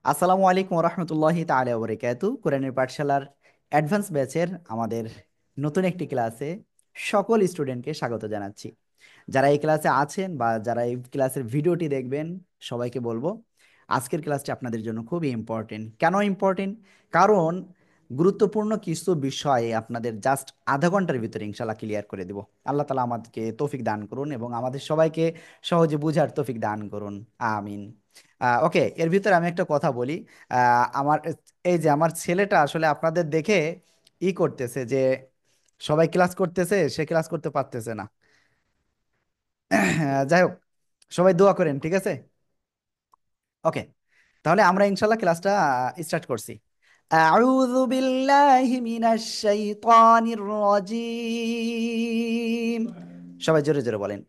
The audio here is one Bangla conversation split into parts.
আসসালামু আলাইকুম রহমতুল্লাহি তাআলা ওয়া বারাকাতু। কোরআনের পাঠশালার অ্যাডভান্স ব্যাচের আমাদের নতুন একটি ক্লাসে সকল স্টুডেন্টকে স্বাগত জানাচ্ছি। যারা এই ক্লাসে আছেন বা যারা এই ক্লাসের ভিডিওটি দেখবেন, সবাইকে বলবো আজকের ক্লাসটি আপনাদের জন্য খুবই ইম্পর্টেন্ট। কেন ইম্পর্টেন্ট? কারণ গুরুত্বপূর্ণ কিছু বিষয় আপনাদের জাস্ট আধা ঘন্টার ভিতরে ইনশাল্লাহ ক্লিয়ার করে দেব। আল্লাহ তালা আমাদেরকে তৌফিক দান করুন এবং আমাদের সবাইকে সহজে বুঝার তৌফিক দান করুন। আমিন। ওকে, এর ভিতরে আমি একটা কথা বলি। আমার এই যে আমার ছেলেটা আসলে আপনাদের দেখে করতেছে যে সবাই ক্লাস করতেছে, সে ক্লাস করতে পারতেছে না। যাই হোক, সবাই দোয়া করেন, ঠিক আছে? ওকে, তাহলে আমরা ইনশাল্লাহ ক্লাসটা স্টার্ট করছি। আউযু বিল্লাহি মিনাশ শাইতানির রাজিম। সবাই জোরে জোরে বলেন।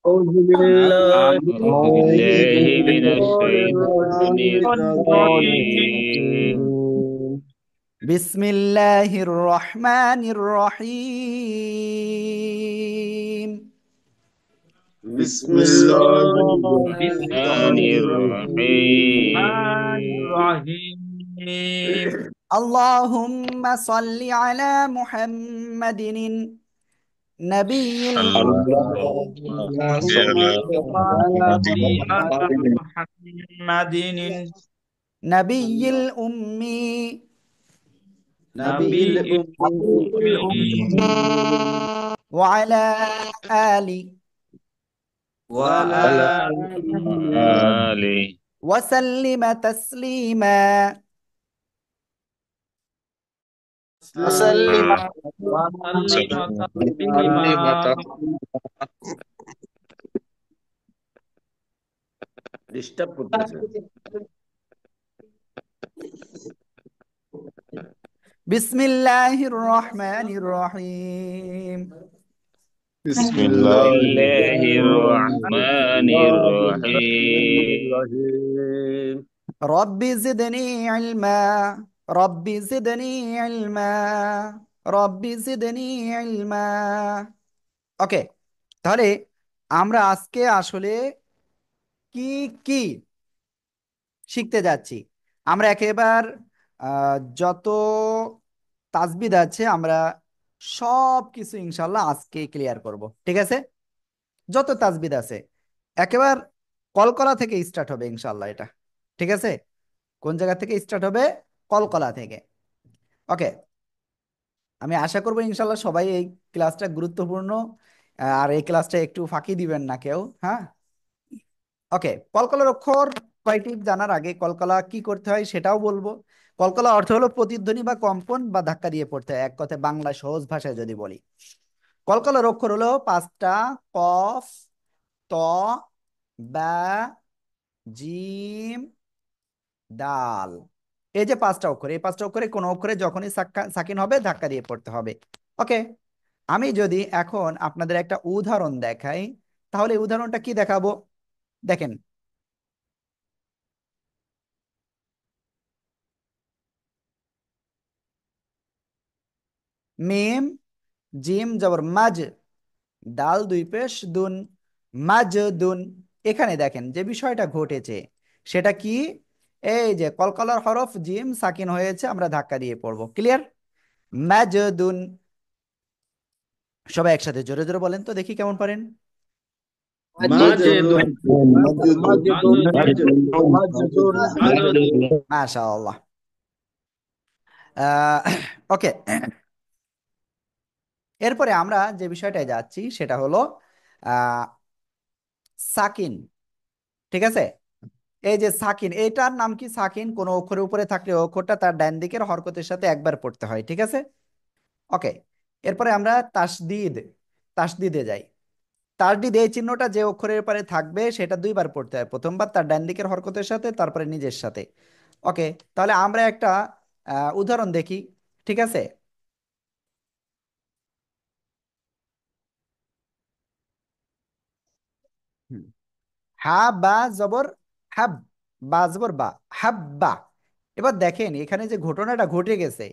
أعوذ بالله أعوذ من بالله من الشيطان الشيطان الرجيم. الرجيم বিসমিল্লাহির রহমানির রহিম। بسم بسم الله الله الرحمن الرحمن الرحيم. الرحيم আল্লাহুম্মা সাল্লি আলা মুহাম্মাদিন নাবিয়্যিল اللهم اللهم صل على محمد صل على محمد নাবিয়্যিল উম্মি نبي الأمي ওয়া আলা আলি وعلى آله آله ওয়া সাল্লিমা তাসলিমা। وسلم وسلم تسليما ডিস্টার্ব করতেছে বিসমিল্লাহির রহমানির রহিম। بسم بسم الله الله الرحمن الرحيم. الرحيم রব্বি জিদনি ইলমা, রব্বি জিদনি ইলমা, রব্বি জিদনি ইলমা। ওকে, তাহলে আমরা আজকে আসলে কি কি শিখতে যাচ্ছি? আমরা একেবার যত তাসবিদ আছে আমরা সব কিছু ইনশাল্লাহ আজকে ক্লিয়ার করব, ঠিক আছে? যত তাসবিদ আছে একেবার কলকলা থেকে স্টার্ট হবে ইনশাল্লাহ এটা, ঠিক আছে? কোন জায়গা থেকে স্টার্ট হবে? কলকলা থেকে। ওকে, আমি আশা করবো ইনশাল্লাহ সবাই এই ক্লাসটা গুরুত্বপূর্ণ, আর এই ক্লাসটা একটু ফাঁকি দিবেন না কেউ, হ্যাঁ? ওকে, কলকলার অক্ষর কয়টি জানার আগে কলকলা কি করতে হয় সেটাও বলবো। কলকলা অর্থ হলো প্রতিধ্বনি বা কম্পন বা ধাক্কা দিয়ে পড়তে হয়, এক কথায় বাংলা সহজ ভাষায় যদি বলি। কলকলার অক্ষর হলো পাঁচটা: কফ, ত, বা, জিম, ডাল। এই যে পাঁচটা অক্ষর, এই পাঁচটা অক্ষরে কোনো অক্ষরে যখনই সাকিন হবে ধাক্কা দিয়ে পড়তে হবে। ওকে, আমি যদি এখন আপনাদের একটা উদাহরণ দেখাই, তাহলে এই উদাহরণটা কি দেখাবো? দেখেন, মিম, জিম জবর মাজ, ডাল দুই পেশ দুন, মাজ দুন। এখানে দেখেন যে বিষয়টা ঘটেছে সেটা কি? এই যে কলকলার হরফ জিম সাকিন হয়েছে, আমরা ধাক্কা দিয়ে পড়বো। ক্লিয়ার? মাজদুন। সবাই একসাথে জোরে জোরে বলেন তো দেখি কেমন পারেন। ماجد ماجد مجد ماجد মাশাআল্লাহ। ওকে, এরপরে আমরা যে বিষয়টায় যাচ্ছি সেটা হলো আহ, সাকিন, ঠিক আছে? এই যে সাকিন, এটার নাম কি? সাকিন কোনো অক্ষরের উপরে থাকলে অক্ষরটা তার ডান দিকের হরকতের সাথে একবার পড়তে হয়, ঠিক আছে? ওকে, এরপরে আমরা তাসদিদ, তাসদিদে যাই। তাসদিদ এই চিহ্নটা যে অক্ষরের পরে থাকবে সেটা দুইবার পড়তে হয়, প্রথমবার তার ডান দিকের হরকতের সাথে, তারপরে নিজের সাথে। ওকে, তাহলে আমরা একটা উদাহরণ দেখি, ঠিক আছে? হুম। হা বা জবর হাব, বা জবর বা, হাব্বা। এবার দেখেন এখানে যে ঘটনাটা ঘটে গেছে,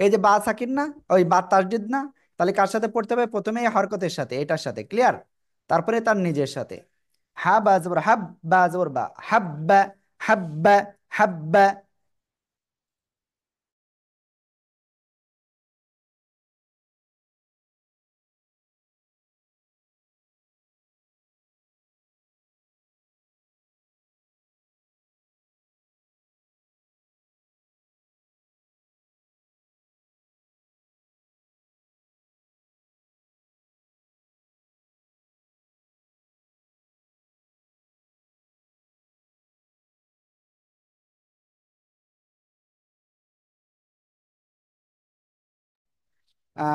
এই যে বা সাকিন না, ওই বা তাসদিদ না, তাহলে কার সাথে পড়তে হবে? প্রথমে এই হরকতের সাথে, এটার সাথে। ক্লিয়ার? তারপরে তার নিজের সাথে। হা বা জবর হাব, বা জবর বা, হাব্বা, হাব্বা, হাব্বা।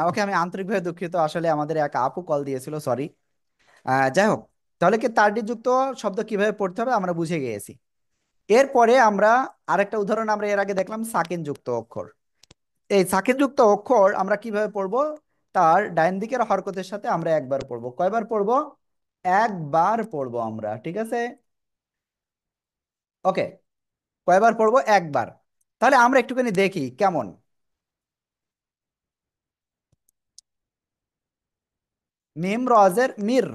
ওকে, আমি আন্তরিকভাবে দুঃখিত, আসলে আমাদের এক আপু কল দিয়েছিল, সরি। যাই হোক, তাহলে কি তার্ডি যুক্ত শব্দ কিভাবে পড়তে হবে আমরা বুঝে গিয়েছি। এরপরে আমরা আরেকটা উদাহরণ আমরা এর আগে দেখলাম, সাকিন যুক্ত অক্ষর। এই সাকিন যুক্ত অক্ষর আমরা কিভাবে পড়বো? তার ডাইন দিকের হরকতের সাথে আমরা একবার পড়বো। কয়বার পড়বো? একবার পড়বো আমরা, ঠিক আছে। ওকে, কয়বার পড়বো? একবার। তাহলে আমরা একটুখানি দেখি কেমন। মিম রজের মির,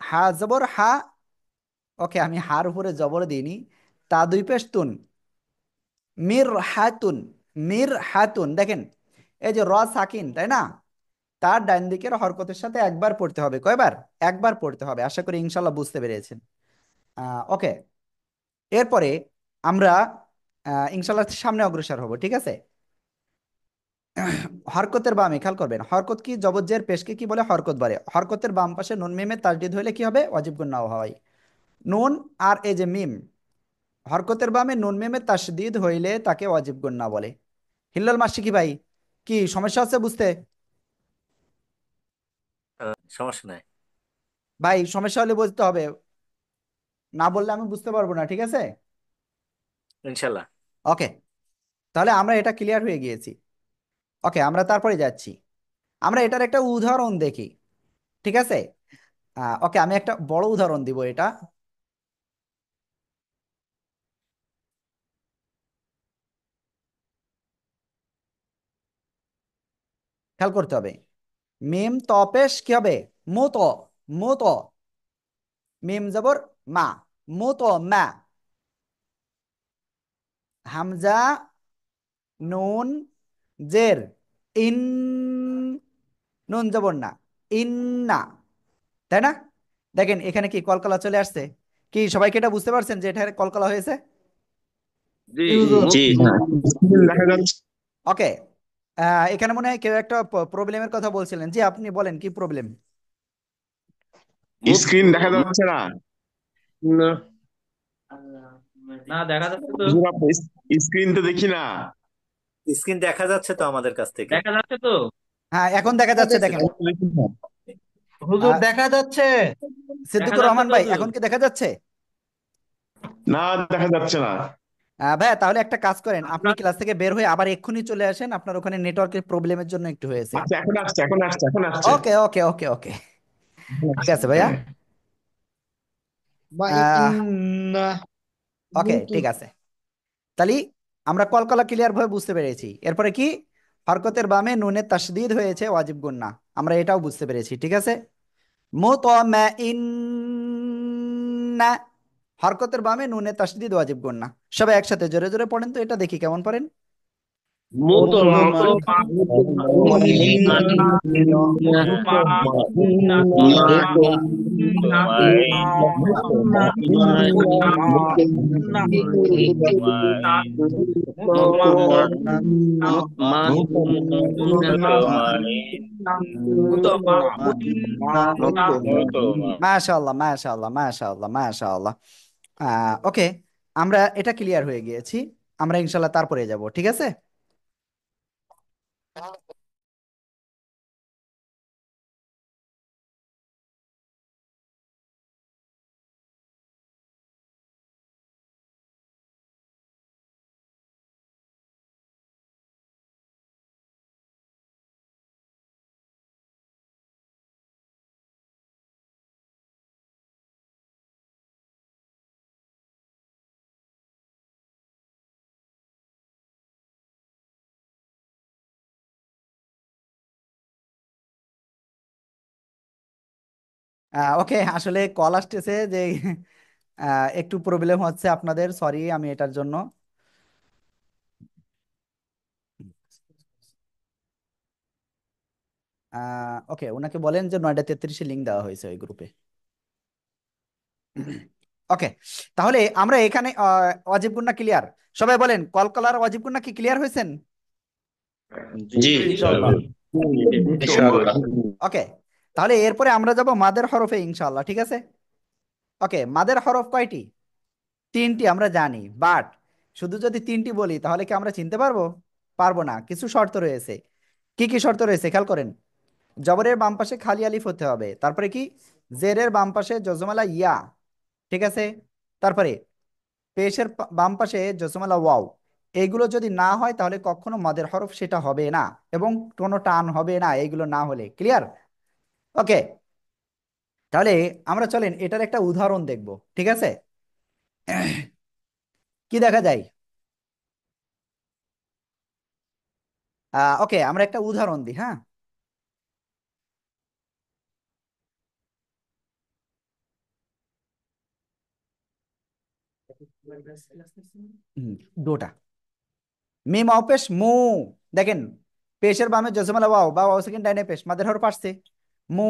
হা জবর হা। ওকে, আমি হার উপরে জবর দিইনি। তা দুই পেশ তুন, মির হাতুন। মির হাতুন, দেখেন এই যে র সাকিন, তাই না? তার ডান দিকের হরকতের সাথে একবার পড়তে হবে। কয়বার? একবার পড়তে হবে। আশা করি ইনশাল্লাহ বুঝতে পেরেছেন। ওকে, এরপরে আমরা ইনশাল্লাহ সামনে অগ্রসর হব, ঠিক আছে। হরকতের বামে খেয়াল করবেন, হরকত কি জবজ্জের পেশকে কি বলে? হরকত বলে। হরকতের বাম পাশে নুন মিমে তাসদিদ হইলে কি হবে? ওয়াজিব গুন্না হয়। নুন আর এই যে মিম, হরকতের বামে নুন মিমে তাসদিদ হইলে তাকে ওয়াজিব গুন্না বলে। হিল্লাল মাসিকি ভাই, কি সমস্যা হচ্ছে বুঝতে? সমস্যা নাই। ভাই সমস্যা হলে বুঝতে হবে, না বললে আমি বুঝতে পারবো না, ঠিক আছে। ইনশাল্লাহ। ওকে, তাহলে আমরা এটা ক্লিয়ার হয়ে গিয়েছি। ওকে, আমরা তারপরে যাচ্ছি। আমরা এটার একটা উদাহরণ দেখি, ঠিক আছে। ওকে, আমি একটা বড় উদাহরণ দিব এটা। খেয়াল করতে হবে, মিম তপেশ কি হবে? মুত। মুত। মিম জবর মা, মুত মা। হামজা নুন জের ইন, নুন জবর না, ইন্না, তাই না? দেখেন এখানে কি কলকলা চলে আসছে। কি সবাইকে এটা বুঝতে পারছেন যে এটা কলকলা হয়েছে? জি জি হুজুর। জি হ্যাঁ। স্ক্রিন দেখা যাচ্ছে। ওকে, এখানে মনে হয় কেউ একটা প্রবলেমের কথা বলছিলেন। জি, আপনি বলেন কি প্রবলেম। স্ক্রিন দেখা যাচ্ছে না। না, না, দেখা যাচ্ছে তো। হুজুর আপনি স্ক্রিন তো দেখি না। স্ক্রিন দেখা যাচ্ছে তো আমাদের কাছ থেকে। দেখা যাচ্ছে তো। হ্যাঁ, এখন দেখা যাচ্ছে, দেখেন। দেখি না। হুজুর আহ, দেখা যাচ্ছে। দেখা সিদ্দিকুর যাচ্ছে রহমান তো ভাই, হুজুর। এখন কি দেখা যাচ্ছে? না, দেখা যাচ্ছে না। ভাইয়া তাহলে একটা কাজ করেন, আপনি আপনার ক্লাস থেকে বের হয়ে আবার এক্ষুনি চলে আসেন, আপনার ওখানে নেটওয়ার্কের প্রবলেমের জন্য একটু হয়েছে। আচ্ছা, এখন আসছে, এখন আসছে, এখন আসছে, ওকে ওকে ওকে ওকে, এখন ঠিক আসছে। আছে ভাইয়া। হ্যাঁ। বা আহ ইন্না ওকে, মুতু। ঠিক আছে। তাহলে আমরা কলকলা ক্লিয়ার ভাবে বুঝতে পেরেছি। এরপরে কি? হরকতের বামে নুনের তাসদিদ হয়েছে ওয়াজিব গুন্না, আমরা এটাও বুঝতে পেরেছি, ঠিক আছে। মুতমাইন্না, হরকতের বামে নুনের তাসদিদ ওয়াজিব গুন্না। সবাই একসাথে জোরে জোরে পড়েন তো, এটা দেখি কেমন পড়েন। মুতমা মুতমাইন্না মাশাআল্লাহ মাশাআল্লাহ মাশাআল্লাহ মাশাআল্লাহ। ওকে, আমরা এটা ক্লিয়ার হয়ে গিয়েছি। আমরা ইনশাল্লাহ তারপরে যাব, ঠিক আছে। ওকে, আসলে কল আসতেছে যে একটু প্রবলেম হচ্ছে আপনাদের, সরি আমি এটার জন্য। ওকে, ওনাকে বলেন যে 9:33-এ লিঙ্ক দেওয়া হয়েছে ওই গ্রুপে। ওকে, তাহলে আমরা এখানে ওয়াজিব গুন্না ক্লিয়ার। সবাই বলেন কলকলার ওয়াজিব গুন্না কি ক্লিয়ার হয়েছেন? জি ইনশাআল্লাহ। ইনশাআল্লাহ। ওকে, তাহলে এরপরে আমরা যাব মাদের হরফে ইনশাআল্লাহ, ঠিক আছে? ওকে, মাদের হরফ কয়টি? 3টি আমরা জানি, বাট শুধু যদি 3টি বলি তাহলে কি আমরা চিনতে পারবো? পারবো না, কিছু শর্ত রয়েছে। কি কি শর্ত রয়েছে খেয়াল করেন। জবরের বাম পাশে খালি আলিফ হতে হবে, তারপরে কি জেরের বাম পাশে জজমালা ইয়া, ঠিক আছে? তারপরে পেশের বাম পাশে জজমালা ওয়াও। এইগুলো যদি না হয় তাহলে কখনো মাদের হরফ সেটা হবে না, এবং কোনো টান হবে না এইগুলো না হলে। ক্লিয়ার? ওকে, তাহলে আমরা চলেন এটার একটা উদাহরণ দেখব, ঠিক আছে? কি দেখা যায়? ওকে, আমরা একটা উদাহরণ দিই, হ্যাঁ। হুম, দুটা মিম অও পেশ মু। দেখেন, পেশের বামে জজমালা ওয়াও বা ওয়াও সেকেন্ড ডাইনে পেশ, মাদের হরফ আসছে মু।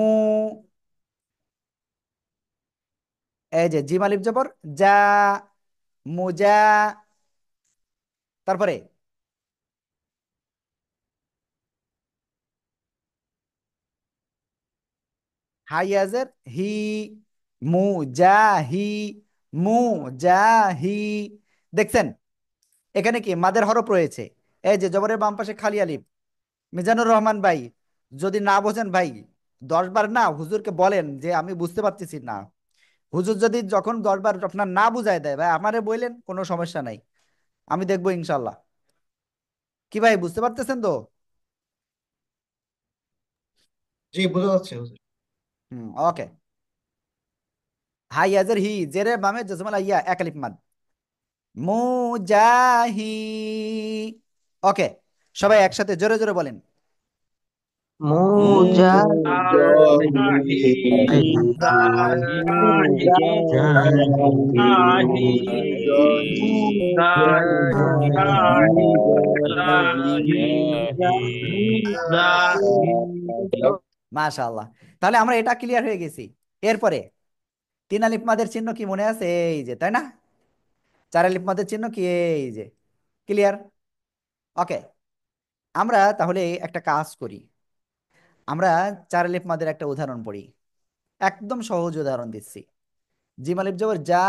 এই যে জিম আলিফ জবর যা, মুজা। তারপরে হাই ইয়াজের হি, মু যা হি, মু যা হি। দেখছেন এখানে কি মাদের হরফ রয়েছে। এই যে জবরের বাম পাশে খালি আলিফ। মিজানুর রহমান ভাই, যদি না বোঝেন ভাই 10 বার না হুজুরকে বলেন যে আমি বুঝতে পারতেছি না। হুজুর যদি যখন 10 বার আপনার না বুঝায় দেয় ভাই আমারে বললেন, কোনো সমস্যা নাই, আমি দেখবো ইনশাল্লাহ। কি ভাই, বুঝতে পারতেছেন তো? জি, বোঝা যাচ্ছে হুজুর। হুম, ওকে। হাই ইয়াজের হি, জেরে বামে জজমালা ইয়া, এক আলিফ মাদ, মুজাহি। ওকে, সবাই একসাথে জোরে জোরে বলেন। মাশাআল্লাহ, তাহলে আমরা এটা ক্লিয়ার হয়ে গেছি। এরপরে 3 আলিফ মাদের চিহ্ন কি মনে আছে? এই যে, তাই না? 4 আলিফ মাদের চিহ্ন কি? এই যে। ক্লিয়ার? ওকে, আমরা তাহলে একটা কাজ করি। আমরা 4 আলিফ মাদের একটা উদাহরণ পড়ি, একদম সহজ উদাহরণ দিচ্ছি। জিম আলিফ জবর যা,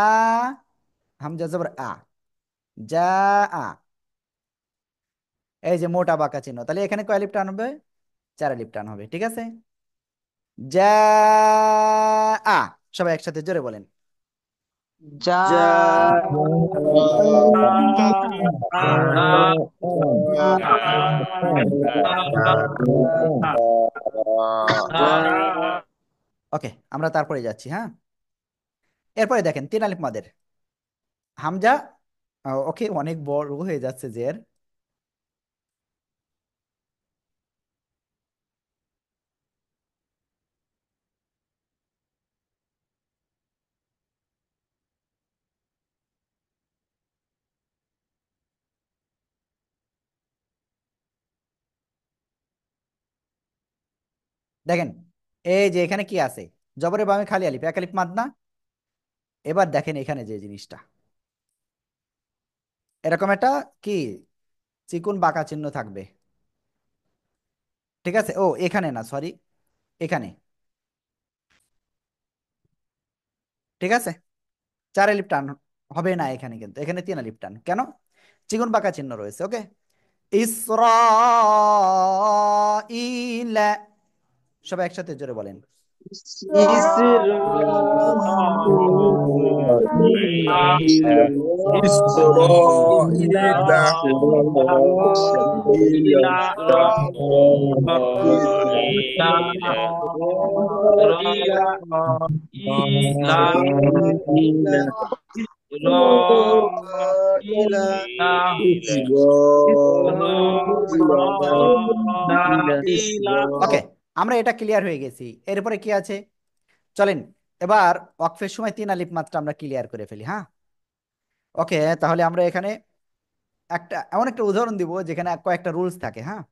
হামজা জবর আ, যা আ। এই যে মোটা বাঁকা চিহ্ন, তাহলে এখানে কয় আলিফ টান হবে? 4 আলিফ টান হবে, ঠিক আছে? যা আ, সবাই একসাথে জোরে বলেন। ওকে, আমরা তারপরে যাচ্ছি, হ্যাঁ। এরপরে দেখেন 3 আলিফ মাদের হামজা। ওকে, অনেক বড় হয়ে যাচ্ছে জের। দেখেন এই যে এখানে কি আছে, জবরের বামে খালি আলিফ, এক আলিফ মাদ না? এবার দেখেন এখানে যে জিনিসটা, এরকম একটা কি চিকুন বাঁকা চিহ্ন থাকবে, ঠিক আছে? ও এখানে না, সরি, এখানে, ঠিক আছে? 4 আলিফ টান হবে না এখানে, কিন্তু এখানে 3 আলিফ টান। কেন? চিকুন বাঁকা চিহ্ন রয়েছে। ওকে, ইসরাঈলা, সবাই একসাথে জোরে বলেন। ওকে, আমরা এটা ক্লিয়ার হয়ে গেছি। এরপরে কি আছে চলেন এবার ওয়াকফের সময় তিন আলিফ মাত্রা আমরা ক্লিয়ার করে ফেলি, হ্যাঁ। ওকে, তাহলে আমরা এখানে এমন একটা উদাহরণ দিব যেখানে কয়েকটা রুলস থাকে, হ্যাঁ।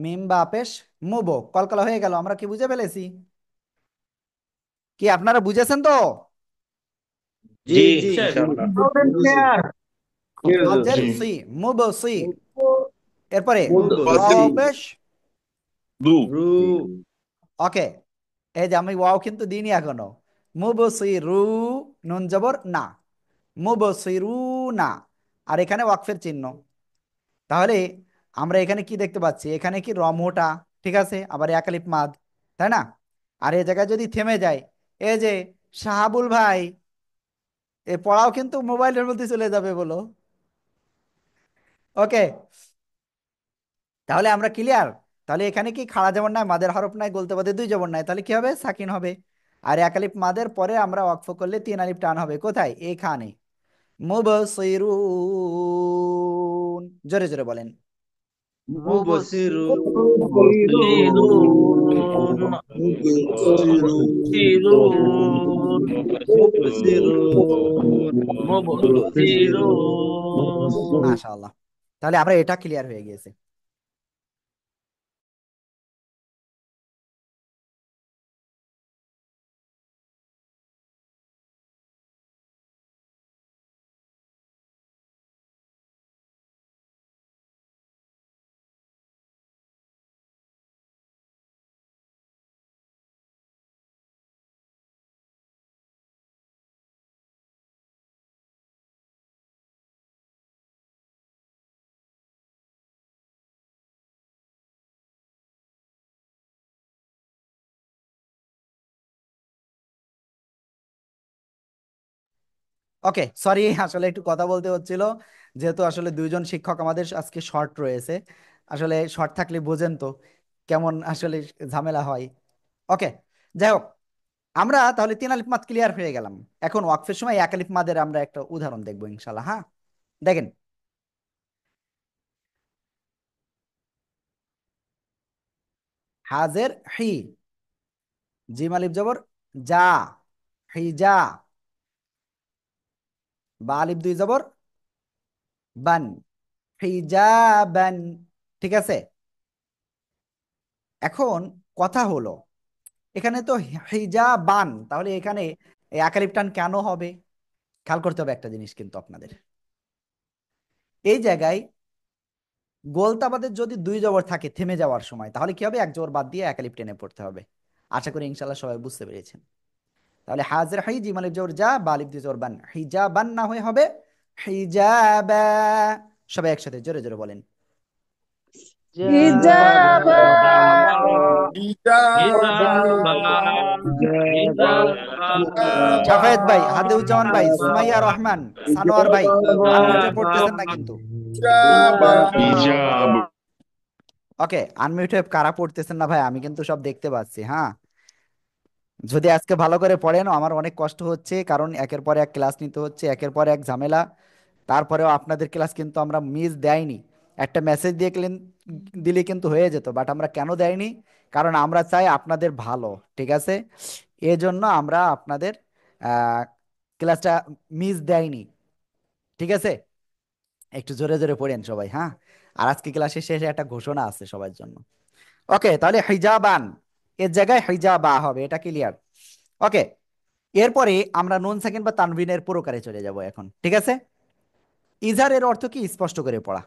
মিম বা পেশ মুবো কলকলা হয়ে গেল, আমরা কি বুঝে ফেলেছি? কি আপনারা বুঝেছেন তো? জি স্যার ইনশাআল্লাহ। বুঝেছি। হজের জি সি, মুবো সি। এরপরে বসি ওয়াও পেশ। দু ওকে, এই যে আমি ওয়াও কিন্তু দিইনি এখনো। মুবো সি রু, নুন জবর না, মুবো সি রু না। আর এখানে ওয়াকফের চিহ্ন। তাহলে আমরা এখানে কি দেখতে পাচ্ছি? এখানে কি রমোটা, ঠিক আছে, আবার একালিপ মাদ, তাই না? আর এই জায়গায় যদি থেমে যায়, এই যে শাহাবুল ভাই, এ পড়াও কিন্তু মোবাইলের মধ্যে চলে যাবে বলো। ওকে, তাহলে আমরা ক্লিয়ার। তাহলে এখানে কি খাড়া জবর নাই, মাদের হরফ নাই, গলতে বাদে দুই জবর নাই, তাহলে কি হবে? সাকিন হবে। আর এক আলিফ মাদের পরে আমরা ওয়াকফ করলে তিন আলিফ টান হবে কোথায়? এখানে। মুবসিরুন, জোরে জোরে বলেন। মুবসিরুন মুবসিরুন মুবসিরুন। মাশাআল্লাহ, তাহলে আমরা এটা ক্লিয়ার হয়ে গিয়েছে। ওকে, সরি, আসলে একটু কথা বলতে হচ্ছিল, যেহেতু আসলে দুইজন শিক্ষক আমাদের আজকে শর্ট রয়েছে। আসলে শর্ট থাকলে বোঝেন তো কেমন আসলে ঝামেলা হয়। ওকে, যাই হোক, আমরা তাহলে তিন আলিফ মাদ ক্লিয়ার হয়ে গেলাম। এখন ওয়াকফের সময় এক আলিফ মাদের আমরা একটা উদাহরণ দেখবো ইনশাল্লাহ, হ্যাঁ। দেখেন, হাজের হি, জিম আলিফ জবর যা, হিজা। বা আলিফ দুই জবর বান, হিজাবান, ঠিক আছে। এখন কথা হলো, এখানে তো হিজাবান, তাহলে এখানে এই আকালিফ টান কেন হবে? খেয়াল করতে হবে একটা জিনিস কিন্তু আপনাদের। এই জায়গায় গোলতাবাদের যদি দুই জবর থাকে থেমে যাওয়ার সময়, তাহলে কি হবে? এক জবর বাদ দিয়ে একালিফ টেনে পড়তে হবে। আশা করি ইনশাল্লাহ সবাই বুঝতে পেরেছেন। তাহলে হাজের হাই, জিম আলিফ জবর যা, বা আলিফ দুই জবর বান, হিজাবান না হয়ে হবে হিজাবা। সবাই একসাথে জোরে জোরে বলেন। হিজাবা সাফায়েত ভাই, হাদিউজ্জামান ভাই, সুমাইয়া রহমান, সানোয়ার ভাই, আনমিউটে পড়তেছেন না কিন্তু। ইজাব ওকে, আনমিউটে কারা পড়তেছেন না ভাই, আমি কিন্তু সব দেখতে পাচ্ছি, হ্যাঁ। যদি আজকে ভালো করে পড়েন, আমার অনেক কষ্ট হচ্ছে, কারণ একের পর এক ক্লাস নিতে হচ্ছে, একের পর এক ঝামেলা। তারপরেও আপনাদের ক্লাস কিন্তু আমরা মিস দেয়নি। একটা মেসেজ দিয়ে দিলে কিন্তু হয়ে যেত, বাট আমরা কেন দেয়নি? কারণ আমরা চাই আপনাদের ভালো, ঠিক আছে। এজন্য আমরা আপনাদের ক্লাসটা মিস দেয়নি, ঠিক আছে। একটু জোরে জোরে পড়েন সবাই, হ্যাঁ। আর আজকে ক্লাসের শেষে একটা ঘোষণা আছে সবার জন্য। ওকে, তাহলে হিজাবান এর জায়গায় হিজাবা হবে, এটা ক্লিয়ার। ওকে, এরপরে আমরা নুন সাকিন বা তানভিনের প্রকারে চলে যাব এখন, ঠিক আছে। ইজারের অর্থ কি স্পষ্ট করে পড়া।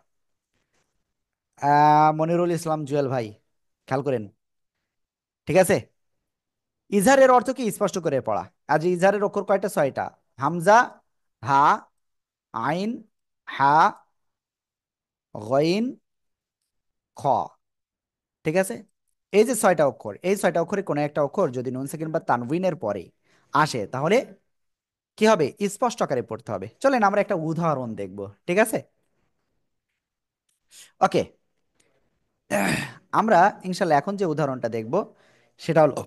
মনিরুল ইসলাম জুয়েল ভাই, খেয়াল করেন, ঠিক আছে। ইজারের অর্থ কি স্পষ্ট করে পড়া। আজ ইজারের অক্ষর কয়টা? ছয়টা। হামজা, হা, আইন, হা, গইন, খ, ঠিক আছে। এই যে ছয়টা অক্ষর, এই ছয়টা অক্ষরে কোনো একটা অক্ষর যদি নুন সাকিন বা তানভিনের পরে আসে, তাহলে কি হবে? স্পষ্ট আকারে পড়তে হবে। চলেন আমরা একটা উদাহরণ দেখব, ঠিক আছে। ওকে, আমরা ইনশাল্লাহ এখন যে উদাহরণটা দেখব সেটা হলো,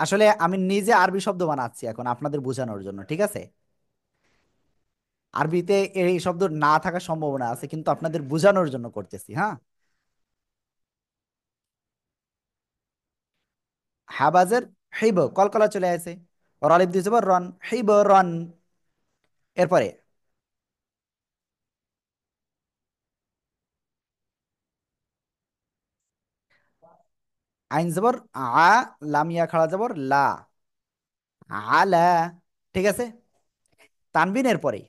আসলে আমি নিজে আরবি শব্দ বানাচ্ছি এখন আপনাদের বোঝানোর জন্য, ঠিক আছে? আরবিতে এই শব্দ না থাকার সম্ভাবনা আছে, কিন্তু আপনাদের বোঝানোর জন্য করতেছি। হ্যাঁ, হাবাজের হেইব, কলকলা চলে আসে, রলিফ দিয়ে যাব রন, হেইব রন। এরপরে আইন জবর আ, লামিয়া খাড়া জবর লা, আলা। ঠিক আছে, তানবিনের পরে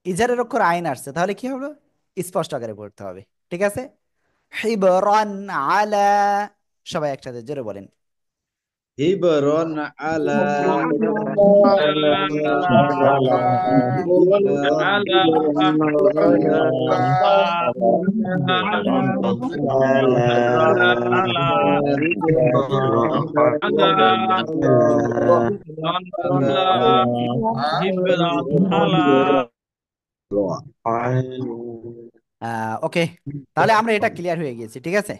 ইজারের অক্ষর আইন আসছে, তাহলে কি হবে? স্পষ্ট আকারে পড়তে হবে। ঠিক আছে, হিবরান আলা। সবাই একসাথে জোরে বলেন। হিবরন আলা ওকে, তাহলে আমরা এটা ক্লিয়ার হয়ে গেছি। ঠিক আছে,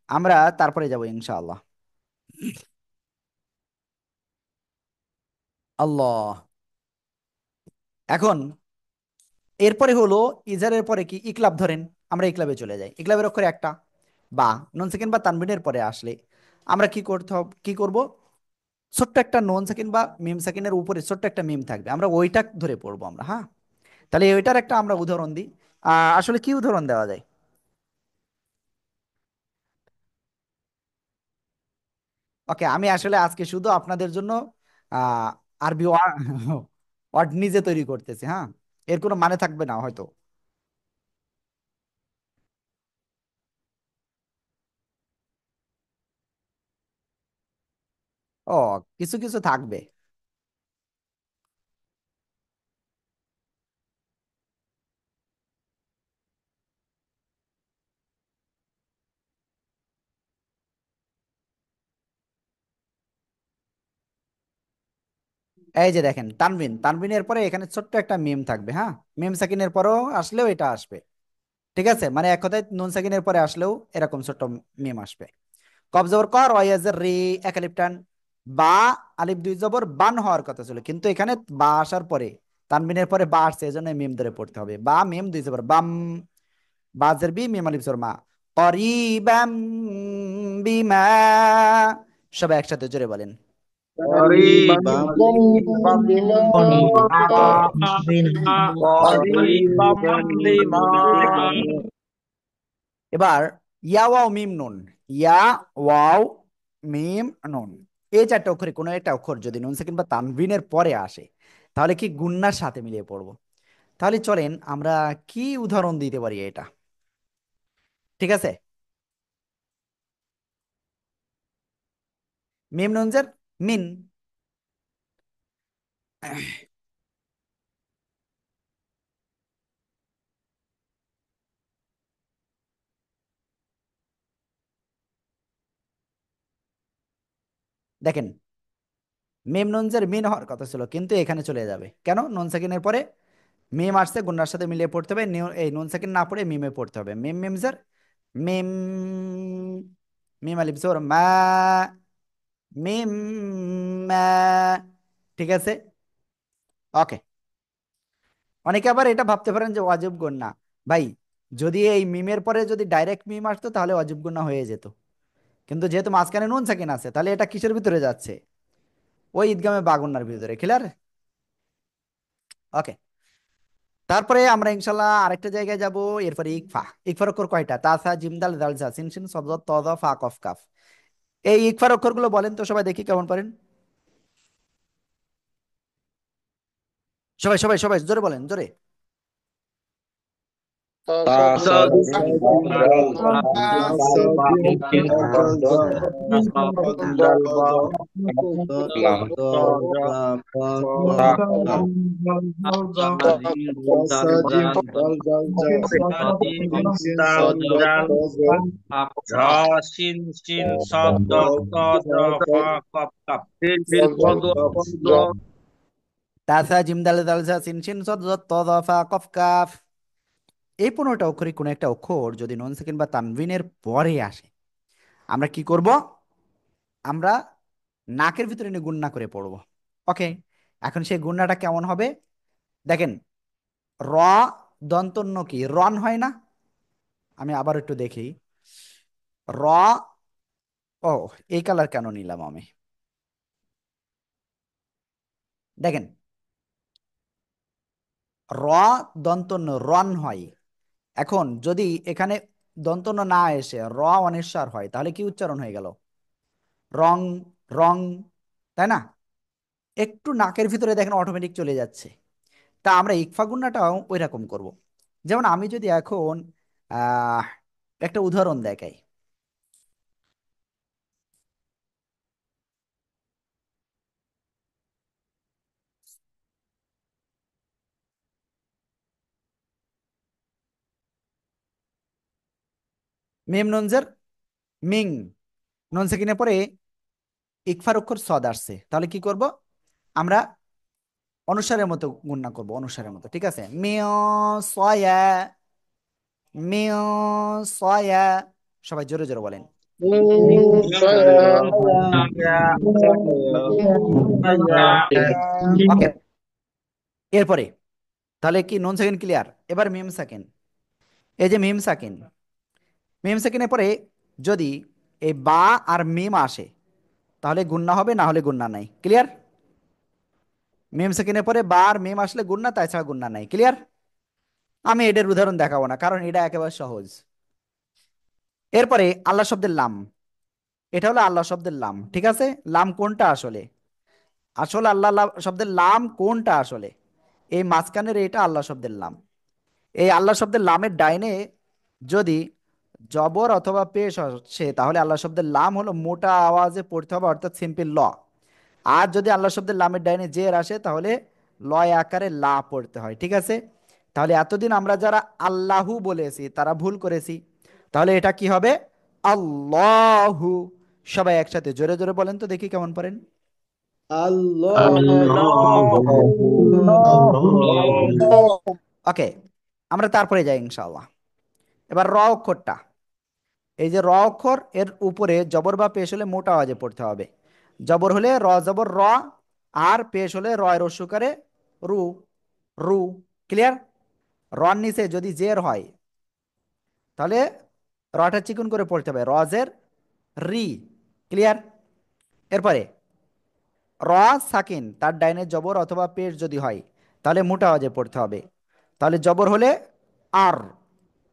আমরা তারপরে যাব ইনশাআল্লাহ। আল্লাহ। এখন এরপরে হলো ইজারের পরে কি ইকলাব ধরেন, আমরা ইকলাবে চলে যাই। ইকলাবের অক্ষরে একটা বা, নুন সেকেন্ড বা তানবিনের পরে আসলে আমরা কি করতে হবে, কি করব? ছোট্ট একটা নুন সেকেন্ড বা মিম সেকেন্ডের উপরে ছোট্ট একটা মিম থাকবে, আমরা ওইটা ধরে পড়বো আমরা। হ্যাঁ, তাহলে ওইটার একটা আমরা উদাহরণ দিই। আসলে কি উদাহরণ দেওয়া যায়? ওকে, আমি আসলে আজকে শুধু আপনাদের জন্য আহ আরবি ওয়ার্ড নিজে তৈরি করতেছি। হ্যাঁ, এর কোনো মানে থাকবে না হয়তো। ও, কিছু কিছু থাকবে। এই যে দেখেন, তানবিন, তানবিনের পরে এখানে ছোট্ট একটা মিম থাকবে। হ্যাঁ, মিম সাকিনের পরেও আসলেও এটা আসবে। ঠিক আছে, মানে এক কথায় নুন সাকিনের পরে আসলেও এরকম ছোট্ট মিম আসবে। কফ জবর কর, ওয়াইয়াজের রি, একালিপ টান, বা, আলিফ দুই জবর বান হওয়ার কথা ছিল, কিন্তু এখানে বা আসার পরে তানবিনের পরে বা আসছে, এই জন্য মিম ধরে পড়তে হবে। বা মিম দুই জবর বাম, বাজের বি, মিম আলিফ জবর মা, করিবাম বিমা। সবাই একসাথে জোরে বলেন। قريبا এবার ইয়া ওয়াও মিম নুন, ইয়া ওয়াও মিম নুন, এই চারটা অক্ষরে কোনো একটা অক্ষর যদি নুন সেকেন্ড বা তানবিনের পরে আসে, তাহলে কি গুন্নার সাথে মিলিয়ে পড়বো। তাহলে চলেন আমরা কি উদাহরণ দিতে পারি এটা। ঠিক আছে, মিম নুনজের মিন। দেখেন, মিম নুনজের মিন হওয়ার কথা ছিল, কিন্তু এখানে চলে যাবে কেন? নুন সেকেন্ডের পরে মিম আসছে, গুন্নার সাথে মিলিয়ে পড়তে হবে। এই নুন সেকেন্ড না পড়ে মিমে পড়তে হবে। মিম মিমজের মিম, মিম আলিফ জবর মা, মিম মা। ঠিক আছে, ওকে। অনেকে আবার এটা ভাবতে পারেন যে ওয়াজিব গুন্না। ভাই, যদি এই মিমের পরে যদি ডাইরেক্ট মিম আসতো তাহলে ওয়াজিব গুন্না হয়ে যেত, কিন্তু যেহেতু মাঝখানে নুন সাকিন আছে, তাহলে এটা কিসের ভিতরে যাচ্ছে? ওই ঈদগামে বাগুন্নার ভিতরে। ক্লিয়ার? ওকে, তারপরে আমরা ইনশাল্লাহ আরেকটা জায়গায় যাব। এরপরে ইকফা। ইকফার অক্ষর কয়টা? তাসা জিম দাল দাল জা সিন সিন সদ ত দ ফা কফ কাফ। এই ইকফার অক্ষরগুলো বলেন তো সবাই, দেখি কেমন পারেন। সবাই সবাই সবাই জোরে বলেন, জোরে। তাসা জিম দাল দাল জা সিন সিন সদ ত দ ফা কফ কাফ। এই 15টা অক্ষরে কোনো একটা অক্ষর যদি নন সেকেন্ড বা তানভিনের পরে আসে, আমরা কি করব? আমরা নাকের ভিতরে নিয়ে গুণনা করে পড়বো। ওকে, এখন সেই গুণনাটা কেমন হবে দেখেন। র দন্তন্য কি রন হয় না? আমি আবার একটু দেখি। র, ও এই কালার কেন নিলাম আমি, দেখেন র দন্তন্য রন হয়। এখন যদি এখানে দন্তন্য না এসে র অনিঃস্বার হয় তাহলে কি উচ্চারণ হয়ে গেল? রং, রং, তাই না? একটু নাকের ভিতরে দেখেন অটোমেটিক চলে যাচ্ছে। তা আমরা ইকফা গুণনাটাও ওই রকম করব। যেমন আমি যদি এখন আহ একটা উদাহরণ দেখাই। মিম নুনজের মিং, নুন সেকিনের পরে ইকফার অক্ষর সদ আসছে, তাহলে কি করব আমরা? অনুসারের মতো গুণনা করব, অনুসারের মতো, ঠিক আছে? মিও সয়া, মিও সয়া, সবাই জোরে জোরে বলেন। ওকে, এরপরে তাহলে কি নুন সেকেন্ড ক্লিয়ার? এবার মিম সেকেন্ড। এই যে মিম সাকিন, মিম সেকেন্ডের পরে যদি এই বা আর মিম আসে তাহলে গুণনা হবে, না হলে গুণনা নাই। ক্লিয়ার? মিম সেকেন্ডের পরে বা আর মিম আসলে গুণনা, তাছাড়া গুণনা নাই। ক্লিয়ার? আমি এটার উদাহরণ দেখাবো না, কারণ এটা একেবারে সহজ। এরপরে আল্লাহ শব্দের লাম, এটা হলো আল্লাহ শব্দের লাম, ঠিক আছে? লাম কোনটা আসলে? আসলে আল্লাহ শব্দের লাম কোনটা আসলে? এই মাঝখানের এটা আল্লাহ শব্দের লাম। এই আল্লাহ শব্দের লামের ডাইনে যদি জবর অথবা পেশ আসে তাহলে আল্লাহ শব্দের লাম হলো মোটা আওয়াজে পড়তে হবে, অর্থাৎ সিম্পল ল। আর যদি আল্লাহ শব্দের লামের ডাইনে জের আসে তাহলে লয় আকারে লা পড়তে হয়, ঠিক আছে? তাহলে এতদিন আমরা যারা আল্লাহু বলেছি তারা ভুল করেছি। তাহলে এটা কি হবে? আল্লাহু। সবাই একসাথে জোরে জোরে বলেন তো দেখি কেমন পারেন। আল্লাহ। ওকে, আমরা তারপরে যাই ইনশাআল্লাহ। এবার র অক্ষরটা, এই যে র অক্ষর, এর উপরে জবর বা পেশ হলে মোটা আওয়াজে পড়তে হবে। জবর হলে র জবর র, আর পেশ হলে রয় রস্যকারে রু, রু। ক্লিয়ার? রর নিচে যদি জের হয় তাহলে রটা চিকুন করে পড়তে হবে, রজের রি। ক্লিয়ার? এরপরে র সাকিন, তার ডাইনে জবর অথবা পেশ যদি হয় তাহলে মোটা আওয়াজে পড়তে হবে। তাহলে জবর হলে আর,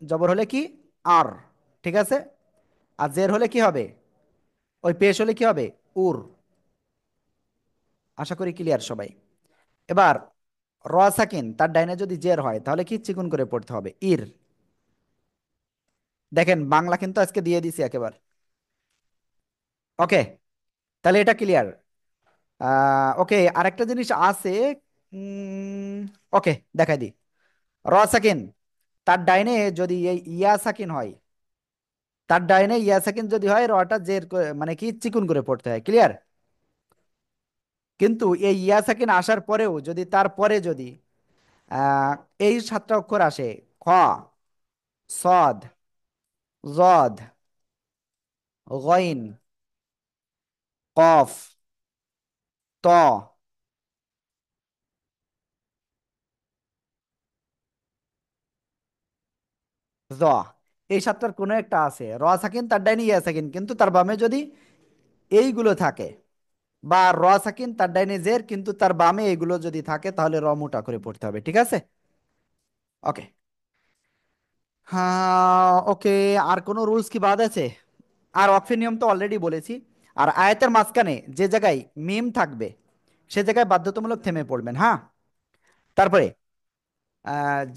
জবর হলে কি আর, ঠিক আছে? আর জের হলে কি হবে? ওই পেশ হলে কি হবে? উর। আশা করি ক্লিয়ার সবাই। এবার র সাকিন, তার ডাইনে যদি জের হয় তাহলে কি চিকুন করে পড়তে হবে? ইর। দেখেন বাংলা কিন্তু আজকে দিয়ে দিছি একেবারে। ওকে, তাহলে এটা ক্লিয়ার। ওকে, আরেকটা জিনিস আছে। উম, ওকে, দেখাই দিই। র সাকিন, তার ডাইনে যদি এই ইয়া সাকিন হয়, তার ডাইনে ইয়া সাকিন যদি হয় রটা জের মানে কি চিকুন করে পড়তে হয়। ক্লিয়ার? কিন্তু এই ইয়া সাকিন আসার পরেও যদি তারপরে যদি আহ, এই সাতটা অক্ষর আসে, খ, সদ, জদ, গইন, কফ, ত, জ, এই সাতটার কোনো একটা আছে র সাকিন, তার ডাইনে ইয়া সাকিন, কিন্তু তার বামে যদি এইগুলো থাকে, বা র সাকিন তার ডাইনে জের কিন্তু তার বামে এগুলো যদি থাকে তাহলে র মোটা করে পড়তে হবে, ঠিক আছে? ওকে, হ্যাঁ ওকে। আর কোনো রুলস কি বাদ আছে? আর অক্ফের নিয়ম তো অলরেডি বলেছি। আর আয়াতের মাঝখানে যে জায়গায় মিম থাকবে সে জায়গায় বাধ্যতামূলক থেমে পড়বেন, হ্যাঁ? তারপরে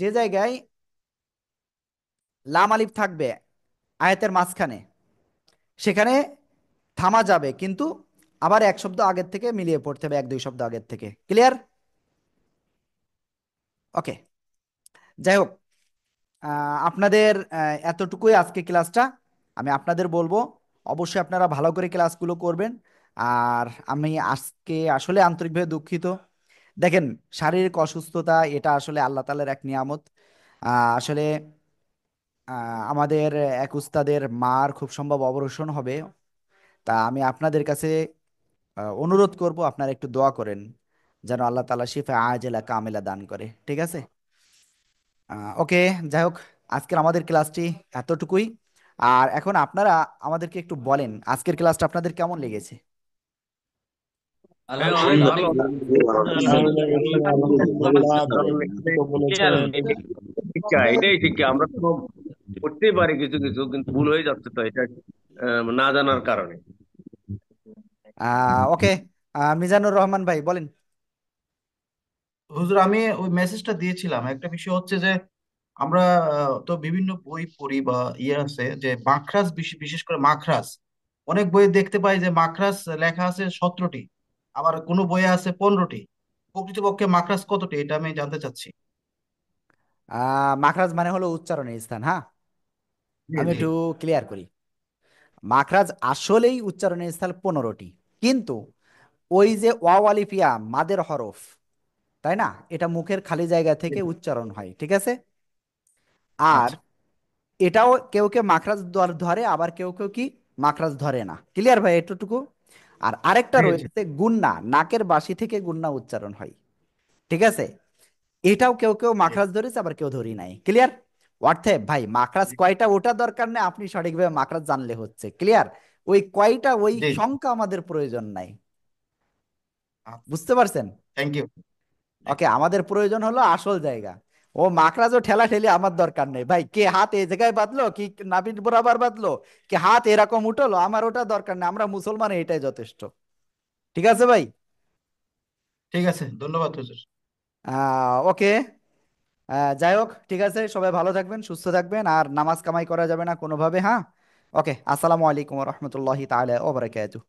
যে জায়গায় লাম আলিফ থাকবে আয়াতের মাঝখানে সেখানে থামা যাবে, কিন্তু আবার এক শব্দ আগের থেকে মিলিয়ে পড়তে হবে, এক দুই শব্দ আগের থেকে। ক্লিয়ার? ওকে, যাই হোক, আপনাদের এতটুকুই আজকে ক্লাসটা। আমি আপনাদের বলবো অবশ্যই আপনারা ভালো করে ক্লাসগুলো করবেন। আর আমি আজকে আসলে আন্তরিকভাবে দুঃখিত। দেখেন, শারীরিক অসুস্থতা এটা আসলে আল্লাহ তাআলার এক নিয়ামত। আসলে আমাদের এক উস্তাদের মার খুব সম্ভব অপারেশন হবে। তা আমি আপনাদের কাছে অনুরোধ করব আপনারা একটু দোয়া করেন যেন আল্লাহ তাআলা শিফা আজেলা কামেলা দান করে, ঠিক আছে? ওকে, যাই হোক, আজকের আমাদের ক্লাসটি এতটুকুই। আর এখন আপনারা আমাদেরকে একটু বলেন আজকের ক্লাসটা আপনাদের কেমন লেগেছে? হ্যাঁ, অনেক সুন্দর। ভালো। ভালো লেগেছে, আলহামদুলিল্লাহ। ভালো যেমন লেগেছে। তো বলেছেন। শিক্ষা এটাই শিক্ষা, আমরা তো করতেই পারি কিছু কিছু, কিন্তু ভুল হয়ে যাচ্ছে তো এটা না জানার কারণে। ওকে, মিজানুর রহমান ভাই বলেন। হুজুর, আমি ওই মেসেজটা দিয়েছিলাম। একটা বিষয় হচ্ছে যে আমরা তো বিভিন্ন বই পড়ি বা ইয়ে আছে যে মাখরাজ, বিশেষ করে মাখরাজ, অনেক বইয়ে দেখতে পাই যে মাখরাজ লেখা আছে 17টি, আবার কোনো বইয়ে আছে 15টি। প্রকৃতপক্ষে মাখরাজ কতটি এটা আমি জানতে চাচ্ছি। মাখরাজ মানে হলো উচ্চারণের স্থান, হ্যাঁ। জি আমি জি। একটু ক্লিয়ার করি। মাখরাজ আসলেই উচ্চারণের স্থান 15টি, কিন্তু ওই যে ওয়াও আলিফ ইয়া মাদের হরফ, তাই না, এটা মুখের খালি জায়গা থেকে উচ্চারণ হয়, ঠিক আছে? আর আচ্ছা, এটাও কেউ কেউ মাখরাজ ধরে, আবার কেউ কেউ কি মাখরাজ ধরে না। ক্লিয়ার ভাই এতটুকু? আর আরেকটা জি জি। রয়েছে গুন্না, নাকের বাসি থেকে গুন্না উচ্চারণ হয়, ঠিক আছে? এটাও কেউ কেউ জি মাখরাজ ধরেছে, আবার কেউ ধরি নাই। ক্লিয়ার? অর্থে ভাই মাখরাজ জি। কয়টা ওটা দরকার নেই, আপনি সঠিকভাবে মাখরাজ জানলে হচ্ছে। ক্লিয়ার? ওই কয়টা ওই জি। সংখ্যা আমাদের প্রয়োজন নাই। বুঝতে পারছেন? Thank you. জি। ওকে, আমাদের প্রয়োজন হলো আসল জায়গা। ও মাখরাজ ও ঠেলা ঠেলি আমার দরকার নেই ভাই, কে হাত এই জায়গায় বাঁধলো, কি নাভির বরাবর বাঁধলো, কি হাত এরকম উঠলো, আমার ওটা দরকার নেই। আমরা মুসলমান, এটাই যথেষ্ট। ঠিক আছে ভাই? ঠিক আছে, ধন্যবাদ হুজুর। ওকে, যাই হোক, ঠিক আছে, সবাই ভালো থাকবেন, সুস্থ থাকবেন, আর নামাজ কামাই করা যাবে না কোনোভাবে, হ্যাঁ। ওকে, আসসালামু আলাইকুম রহমতুল্লাহি তাআলা ওয়া বারাকাতুহু।